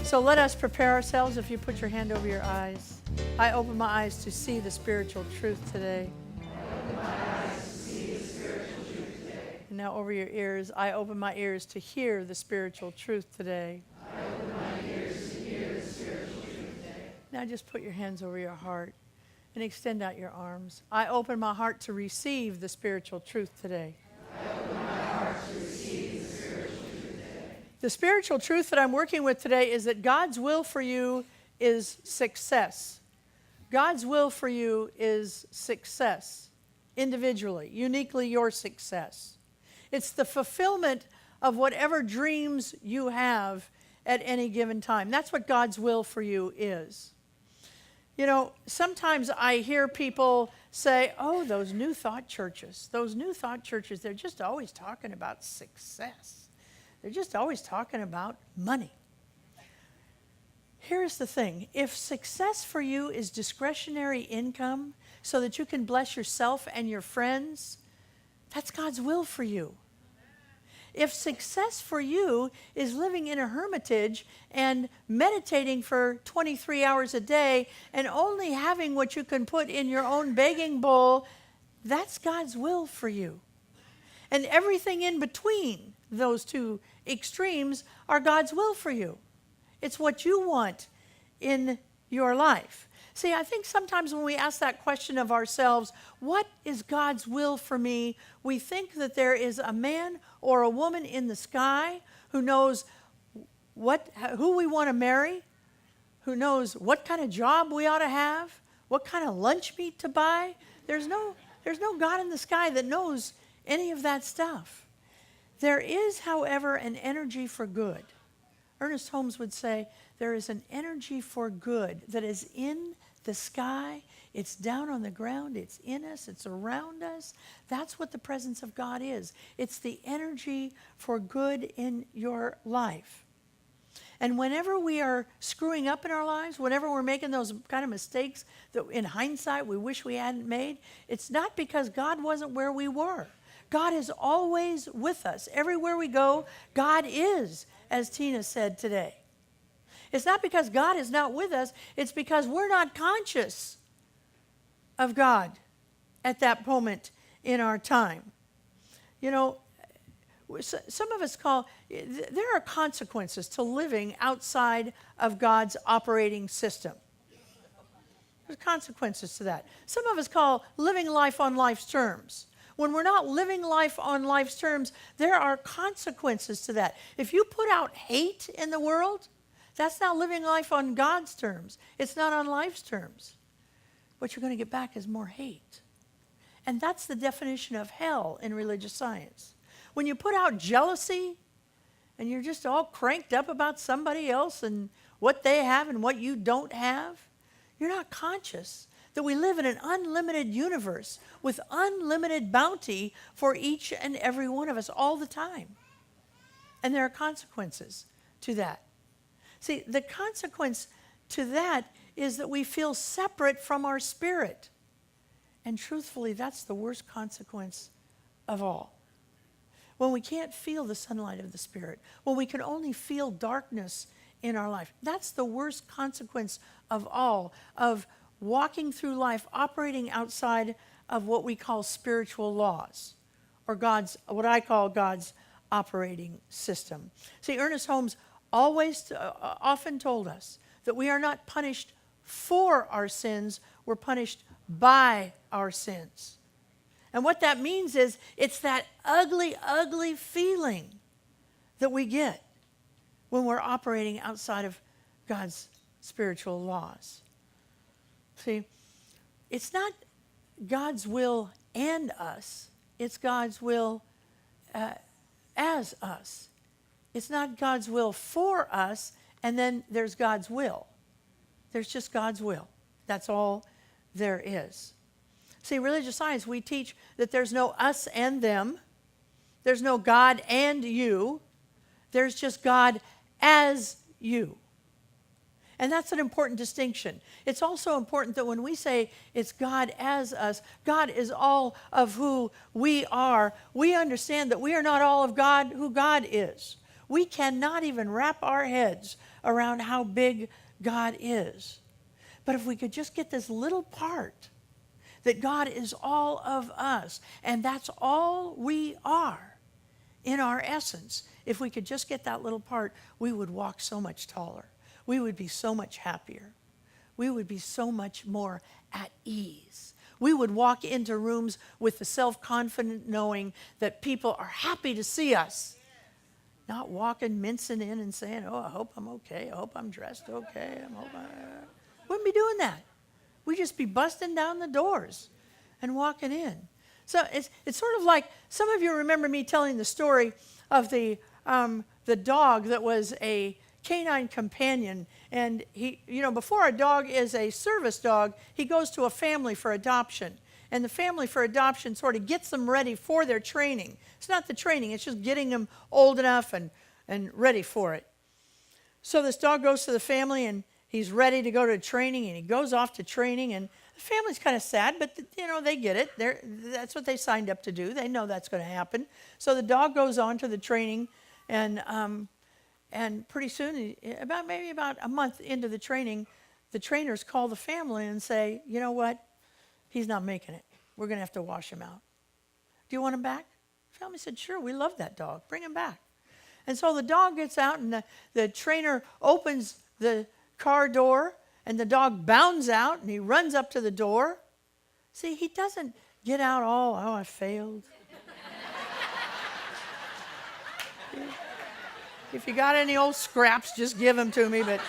So let us prepare ourselves. If you put your hand over your eyes. I open my eyes to see the spiritual truth today. And now over your ears, I open my ears to hear the spiritual truth today. Now just put your hands over your heart and extend out your arms. I open my heart to receive the spiritual truth today. The spiritual truth that I'm working with today is that God's will for you is success. God's will for you is success, individually, uniquely your success. It's the fulfillment of whatever dreams you have at any given time. That's what God's will for you is. You know, sometimes I hear people say, oh, those New Thought churches, they're just always talking about success. They're just always talking about money. Here's the thing. If success for you is discretionary income so that you can bless yourself and your friends, that's God's will for you. If success for you is living in a hermitage and meditating for 23 hours a day and only having what you can put in your own begging bowl, that's God's will for you. And everything in between those two extremes are God's will for you. It's what you want in your life. See, I think sometimes when we ask that question of ourselves, what is God's will for me? We think that there is a man or a woman in the sky who knows who we want to marry, who knows what kind of job we ought to have, what kind of lunch meat to buy. There's no God in the sky that knows any of that stuff. There is, however, an energy for good. Ernest Holmes would say, there is an energy for good that is in the sky. It's down on the ground. It's in us. It's around us. That's what the presence of God is. It's the energy for good in your life. And whenever we are screwing up in our lives, whenever we're making those kind of mistakes that in hindsight we wish we hadn't made, it's not because God wasn't where we were. God is always with us. Everywhere we go, God is, as Tina said today. It's not because God is not with us. It's because we're not conscious of God at that moment in our time. You know, some of us there are consequences to living outside of God's operating system. There's consequences to that. Some of us call living life on life's terms. When we're not living life on life's terms, there are consequences to that. If you put out hate in the world, that's not living life on God's terms. It's not on life's terms. What you're going to get back is more hate. And that's the definition of hell in religious science. When you put out jealousy and you're just all cranked up about somebody else and what they have and what you don't have, you're not conscious that we live in an unlimited universe with unlimited bounty for each and every one of us all the time. And there are consequences to that. See, the consequence to that is that we feel separate from our spirit. And truthfully, that's the worst consequence of all. When we can't feel the sunlight of the Spirit, when we can only feel darkness in our life, that's the worst consequence of all, of walking through life operating outside of what we call spiritual laws, or what I call God's operating system. See, Ernest Holmes often told us that we are not punished for our sins, we're punished by our sins. And what that means is it's that ugly, ugly feeling that we get when we're operating outside of God's spiritual laws. See, it's not God's will and us. It's God's will as us. It's not God's will for us, and then there's God's will. There's just God's will. That's all there is. See, religious science, we teach that there's no us and them. There's no God and you. There's just God as you. And that's an important distinction. It's also important that when we say it's God as us, God is all of who we are, we understand that we are not all of God, who God is. We cannot even wrap our heads around how big God is. But if we could just get this little part, that God is all of us, and that's all we are in our essence. If we could just get that little part, we would walk so much taller. We would be so much happier. We would be so much more at ease. We would walk into rooms with the self-confident knowing that people are happy to see us. Not walking, mincing in and saying, oh, I hope I'm okay. I hope I'm dressed okay. Wouldn't be doing that. We'd just be busting down the doors and walking in. So it's sort of like, some of you remember me telling the story of the dog that was a canine companion. And he, before a dog is a service dog, he goes to a family for adoption. And the family for adoption sort of gets them ready for their training. It's not the training, it's just getting them old enough and ready for it. So this dog goes to the family, and he's ready to go to training, and he goes off to training, and the family's kind of sad, but they get it. That's what they signed up to do. They know that's going to happen. So the dog goes on to the training, and pretty soon, maybe about a month into the training, the trainers call the family and say, you know what? He's not making it. We're going to have to wash him out. Do you want him back? The family said, sure, we love that dog. Bring him back. And so the dog gets out, and the trainer opens the car door, and the dog bounds out, and he runs up to the door. See, he doesn't get out all, oh, I failed. If you got any old scraps, just give them to me, but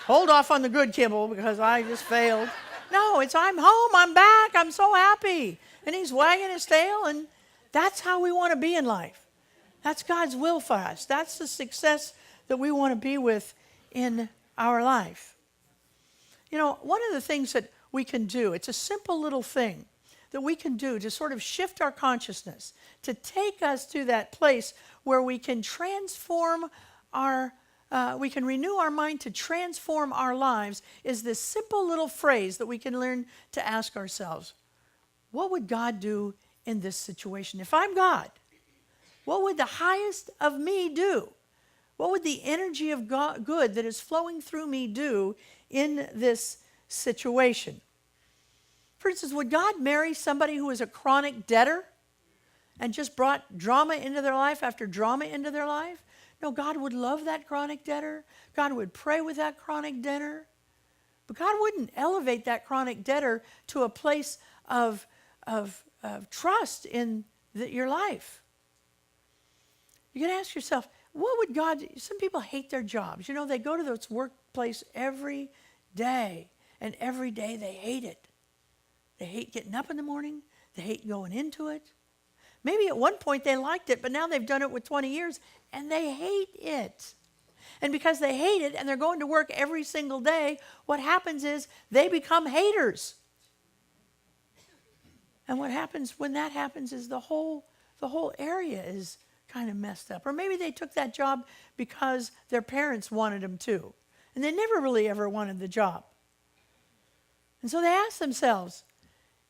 hold off on the good kibble because I just failed. No, it's I'm home, I'm back, I'm so happy. And he's wagging his tail, and that's how we want to be in life. That's God's will for us. That's the success that we want to be with in our life. One of the things that we can do, it's a simple little thing that we can do to sort of shift our consciousness, to take us to that place where we can we can renew our mind to transform our lives, is this simple little phrase that we can learn to ask ourselves, what would God do in this situation? If I'm God, what would the highest of me do? What would the energy of God, good that is flowing through me do in this situation? For instance, would God marry somebody who is a chronic debtor and just brought drama into their life after drama into their life? No, God would love that chronic debtor. God would pray with that chronic debtor. But God wouldn't elevate that chronic debtor to a place of trust in your life. You can ask yourself, what would God do? Some people hate their jobs. They go to this workplace every day, and every day they hate it. They hate getting up in the morning. They hate going into it. Maybe at one point they liked it, but now they've done it with 20 years, and they hate it. And because they hate it, and they're going to work every single day, what happens is they become haters. And what happens when that happens is the whole area is kind of messed up. Or maybe they took that job because their parents wanted them to, and they never really ever wanted the job. And so they ask themselves,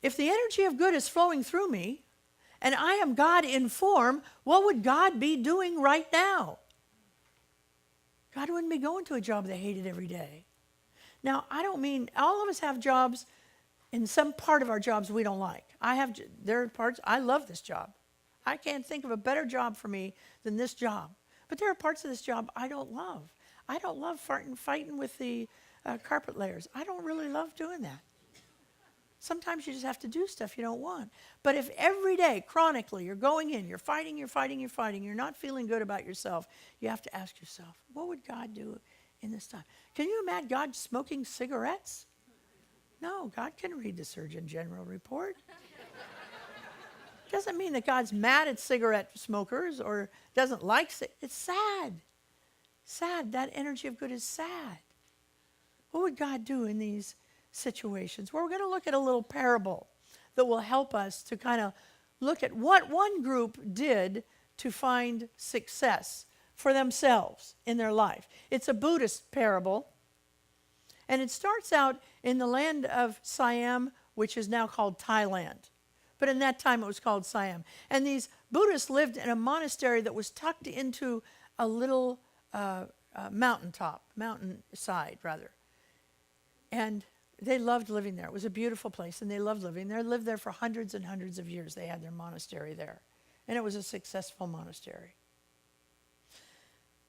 if the energy of good is flowing through me, and I am God in form, what would God be doing right now? God wouldn't be going to a job they hated every day. Now, I don't mean, all of us have jobs, in some part of our jobs we don't like. There are parts, I love this job. I can't think of a better job for me than this job. But there are parts of this job I don't love. I don't love fighting with the carpet layers. I don't really love doing that. Sometimes you just have to do stuff you don't want. But if every day, chronically, you're going in, you're fighting, you're not feeling good about yourself, you have to ask yourself, what would God do in this time? Can you imagine God smoking cigarettes? No, God can read the Surgeon General report. Doesn't mean that God's mad at cigarette smokers or doesn't like it. It's sad. Sad. That energy of good is sad. What would God do in these situations? Well, we're going to look at a little parable that will help us to kind of look at what one group did to find success for themselves in their life. It's a Buddhist parable, and it starts out in the land of Siam, which is now called Thailand. But in that time, it was called Siam. And these Buddhists lived in a monastery that was tucked into a little mountainside rather. And they loved living there. It was a beautiful place, and they loved living there. Lived there for hundreds and hundreds of years. They had their monastery there, and it was a successful monastery.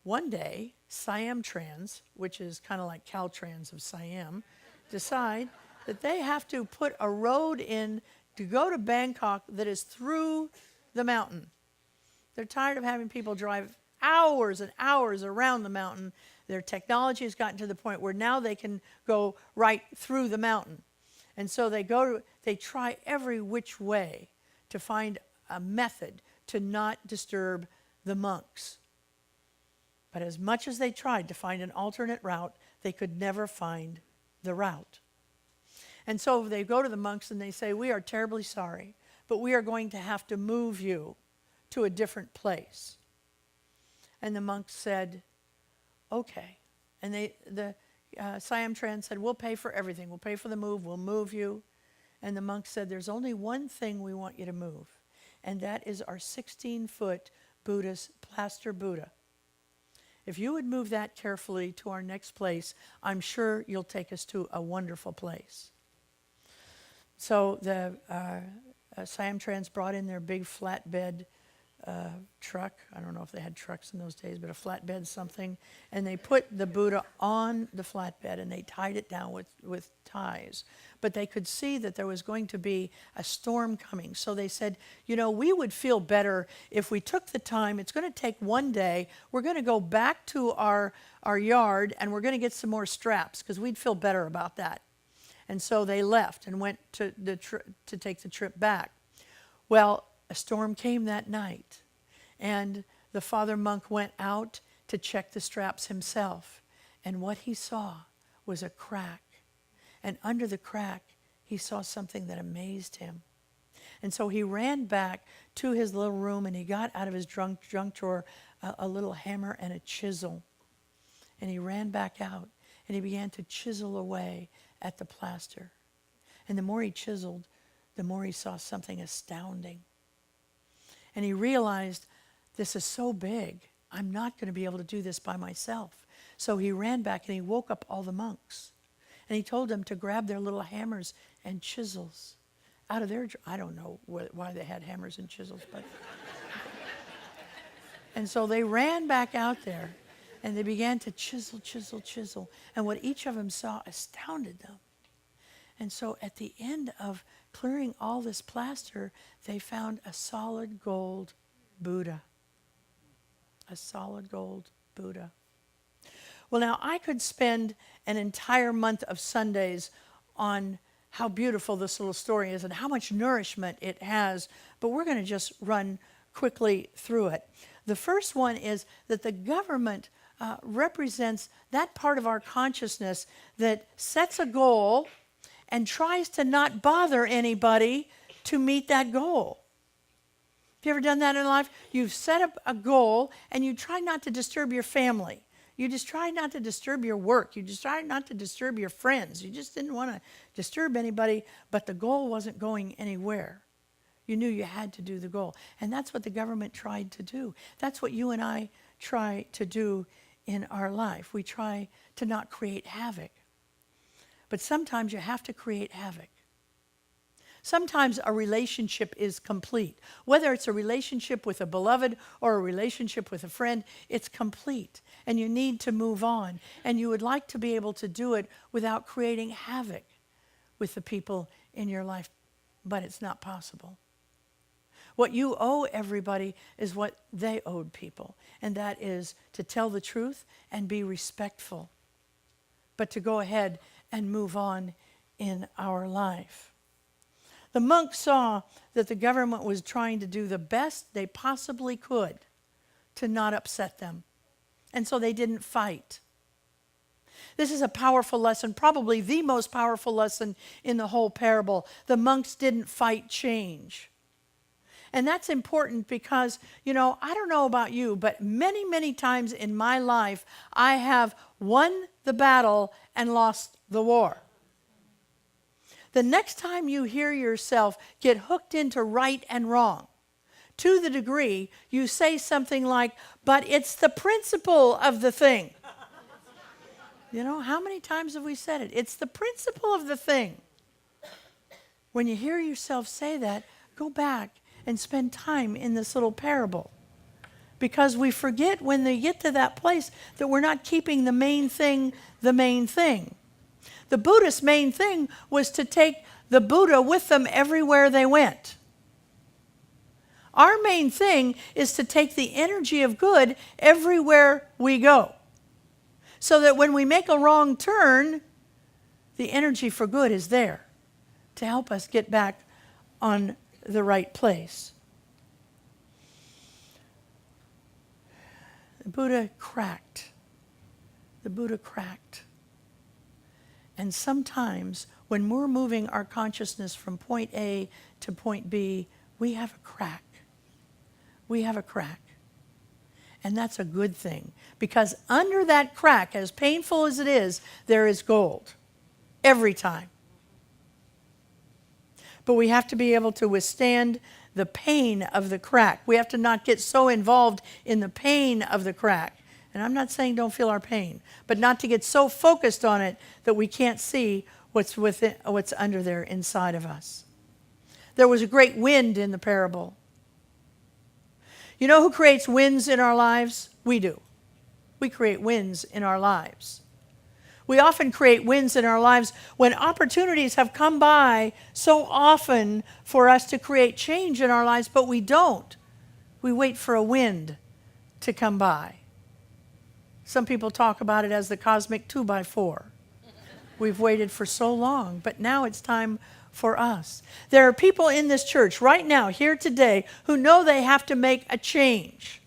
One day, Siam Trans, which is kind of like Caltrans of Siam, decide that they have to put a road in to go to Bangkok that is through the mountain. They're tired of having people drive hours and hours around the mountain. Their technology has gotten to the point where now they can go right through the mountain. And so they try every which way to find a method to not disturb the monks. But as much as they tried to find an alternate route, they could never find the route. And so they go to the monks and they say, "We are terribly sorry, but we are going to have to move you to a different place." And the monks said, "Okay." And the Siam Trans said, "We'll pay for everything. We'll pay for the move. We'll move you." And the monks said, "There's only one thing we want you to move, and that is our 16-foot Buddhist plaster Buddha. If you would move that carefully to our next place, I'm sure you'll take us to a wonderful place." So the Siam Trans brought in their big flatbed truck. I don't know if they had trucks in those days, but a flatbed something. And they put the Buddha on the flatbed and they tied it down with ties. But they could see that there was going to be a storm coming. So they said, we would feel better if we took the time. It's going to take one day. We're going to go back to our yard and we're going to get some more straps because we'd feel better about that. And so they left and went to take the trip back. Well, a storm came that night, and the father monk went out to check the straps himself. And what he saw was a crack. And under the crack, he saw something that amazed him. And so he ran back to his little room, and he got out of his junk drawer a little hammer and a chisel. And he ran back out, and he began to chisel away at the plaster. And the more he chiseled, the more he saw something astounding. And he realized, this is so big, I'm not going to be able to do this by myself. So he ran back and he woke up all the monks. And he told them to grab their little hammers and chisels out of their, I don't know why they had hammers and chisels, but. And so they ran back out there and they began to chisel. And what each of them saw astounded them. And so at the end of clearing all this plaster, they found a solid gold Buddha. A solid gold Buddha. Well, now I could spend an entire month of Sundays on how beautiful this little story is and how much nourishment it has, but we're going to just run quickly through it. The first one is that the government represents that part of our consciousness that sets a goal and tries to not bother anybody to meet that goal. Have you ever done that in life? You've set up a goal and you try not to disturb your family. You just try not to disturb your work. You just try not to disturb your friends. You just didn't want to disturb anybody, but the goal wasn't going anywhere. You knew you had to do the goal. And that's what the government tried to do. That's what you and I try to do in our life. We try to not create havoc. But sometimes you have to create havoc. Sometimes a relationship is complete. Whether it's a relationship with a beloved or a relationship with a friend, it's complete. And you need to move on. And you would like to be able to do it without creating havoc with the people in your life. But it's not possible. What you owe everybody is what they owed people. And that is to tell the truth and be respectful. But to go ahead and move on in our life. The monks saw that the government was trying to do the best they possibly could to not upset them. And so they didn't fight. This is a powerful lesson, probably the most powerful lesson in the whole parable. The monks didn't fight change. And that's important because, I don't know about you, but many, many times in my life, I have won the battle and lost the war. The next time you hear yourself get hooked into right and wrong, to the degree you say something like, but it's the principle of the thing. You know, how many times have we said it? It's the principle of the thing. When you hear yourself say that, go back and spend time in this little parable. Because we forget when they get to that place that we're not keeping the main thing the main thing. The Buddhist main thing was to take the Buddha with them everywhere they went. Our main thing is to take the energy of good everywhere we go. So that when we make a wrong turn, the energy for good is there to help us get back on the right place. The Buddha cracked. The Buddha cracked. And sometimes when we're moving our consciousness from point A to point B, we have a crack. We have a crack. And that's a good thing. Because under that crack, as painful as it is, there is gold. Every time. But we have to be able to withstand the pain of the crack. We have to not get so involved in the pain of the crack. And I'm not saying don't feel our pain, but not to get so focused on it that we can't see what's under there inside of us. There was a great wind in the parable. You know who creates winds in our lives? We do. We create winds in our lives. We often create winds in our lives when opportunities have come by so often for us to create change in our lives, but we don't. We wait for a wind to come by. Some people talk about it as the cosmic 2x4. We've waited for so long, but now it's time for us. There are people in this church right now, here today, who know they have to make a change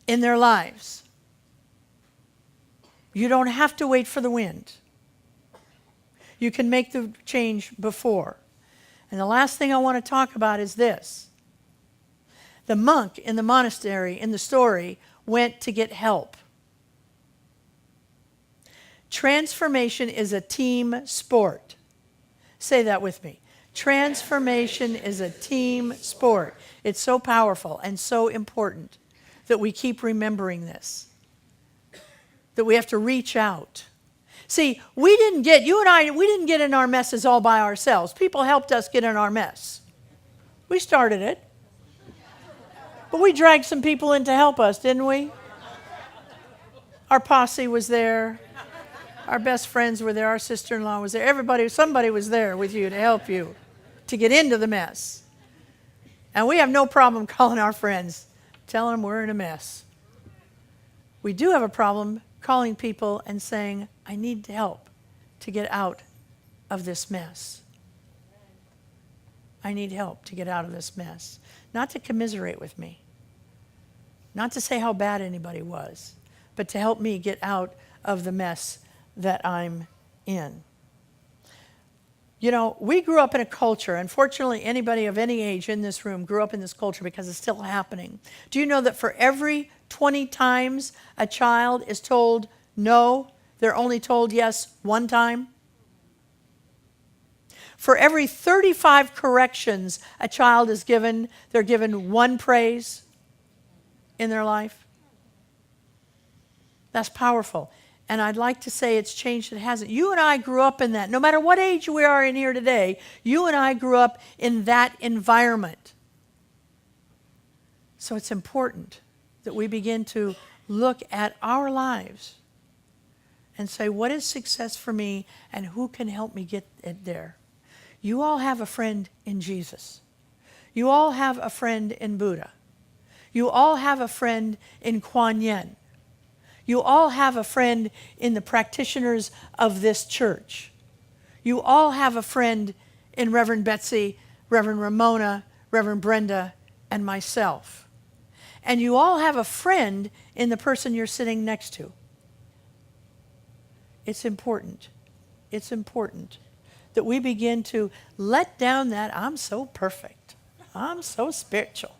in their lives. You don't have to wait for the wind. You can make the change before. And the last thing I want to talk about is this. The monk in the monastery, in the story, went to get help. Transformation is a team sport. Say that with me. Transformation is a team sport. It's so powerful and so important that we keep remembering this. That we have to reach out. See, you and I, we didn't get in our messes all by ourselves. People helped us get in our mess. We started it. But we dragged some people in to help us, didn't we? Our posse was there. Our best friends were there. Our sister-in-law was there. Somebody was there with you to help you to get into the mess. And we have no problem calling our friends, telling them we're in a mess. We do have a problem calling people and saying, I need help to get out of this mess. I need help to get out of this mess. Not to commiserate with me. Not to say how bad anybody was, but to help me get out of the mess that I'm in. You know, we grew up in a culture, unfortunately anybody of any age in this room grew up in this culture because it's still happening. Do you know that for every 20 times a child is told no, they're only told yes one time? For every 35 corrections a child is given, they're given one praise in their life. That's powerful. And I'd like to say it's changed, it hasn't. You and I grew up in that. No matter what age we are in here today, you and I grew up in that environment. So it's important that we begin to look at our lives and say, what is success for me and who can help me get it there? You all have a friend in Jesus. You all have a friend in Buddha. You all have a friend in Kuan Yin. You all have a friend in the practitioners of this church. You all have a friend in Reverend Betsy, Reverend Ramona, Reverend Brenda, and myself. And you all have a friend in the person you're sitting next to. It's important. It's important that we begin to let down that I'm so perfect. I'm so spiritual.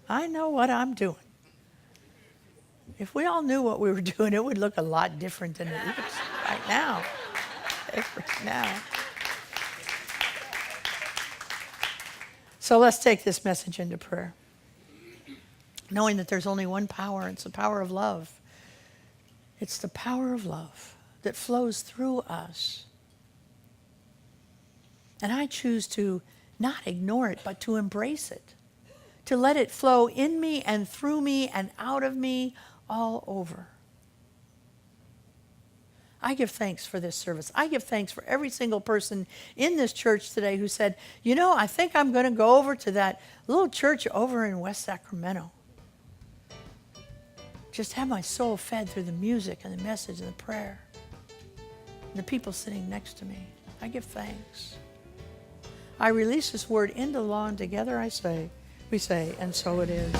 I know what I'm doing. If we all knew what we were doing, it would look a lot different than it looks right now. Right now. So let's take this message into prayer. Knowing that there's only one power, it's the power of love. It's the power of love that flows through us. And I choose to not ignore it, but to embrace it, to let it flow in me and through me and out of me all over. I give thanks for this service. I give thanks for every single person in this church today who said, you know, I think I'm going to go over to that little church over in West Sacramento. Just have my soul fed through the music and the message and the prayer. And the people sitting next to me. I give thanks. I release this word into the law, and together we say, and so it is.